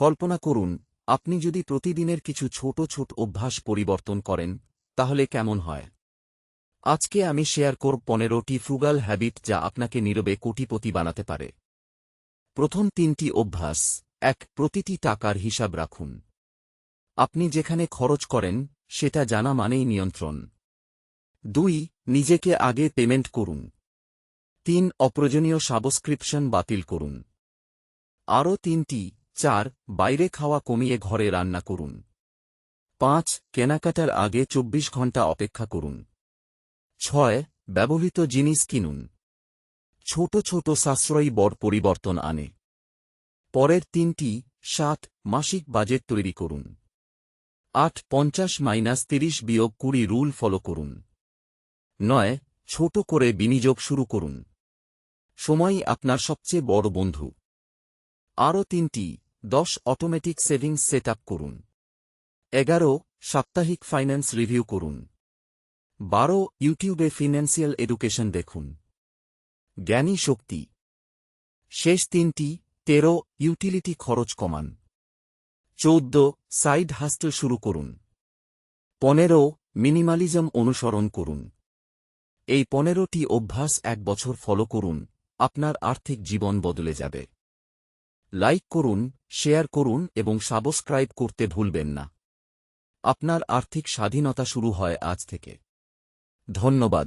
কল্পনা করুন, আপনি যদি প্রতিদিনের কিছু ছোট ছোট অভ্যাস পরিবর্তন করেন, তাহলে কেমন হয়? আজকে আমি শেয়ার করব 15টি ফ্রুগাল হ্যাবিট যা আপনাকে নীরবে কোটিপতি বানাতে পারে। প্রথম 3টি অভ্যাস। 1. প্রতিটি টাকার হিসাব রাখুন। আপনি যেখানে খরচ করেন সেটা জানা মানেই নিয়ন্ত্রণ। 2. নিজেকে আগে পেমেন্ট করুন। 3. অপ্রয়োজনীয় সাবস্ক্রিপশন বাতিল করুন। আরও 3টি। 4. বাইরে খাওয়া কমিয়ে ঘরে রান্না করুন। 5. কেনাকাটার আগে 24 ঘন্টা অপেক্ষা করুন। 6. ব্যবহৃত জিনিস কিনুন। ছোট ছোট সাশ্রয়ী বড় পরিবর্তন আনে। পরের 3টি। 7. মাসিক বাজেট তৈরি করুন। 8. 50-30-20 রুল ফলো করুন। 9. ছোট করে বিনিয়োগ শুরু করুন। সময়ই আপনার সবচেয়ে বড় বন্ধু। আরও 3টি। 10. অটোমেটিক সেভিংস সেট আপ করুন। 11. সাপ্তাহিক ফাইন্যান্স রিভিউ করুন। 12. ইউটিউবে ফিন্যান্সিয়াল এডুকেশন দেখুন। জ্ঞানী শক্তি। শেষ 3টি। 13. ইউটিলিটি খরচ কমান। 14. সাইড হাসল শুরু করুন। 15. মিনিমালিজম অনুসরণ করুন। এই 15টি অভ্যাস 1 বছর ফলো করুন, আপনার আর্থিক জীবন বদলে যাবে। লাইক করুন, শেয়ার করুন এবং সাবস্ক্রাইব করতে ভুলবেন না। আপনার আর্থিক স্বাধীনতা শুরু হয় আজ থেকে। ধন্যবাদ।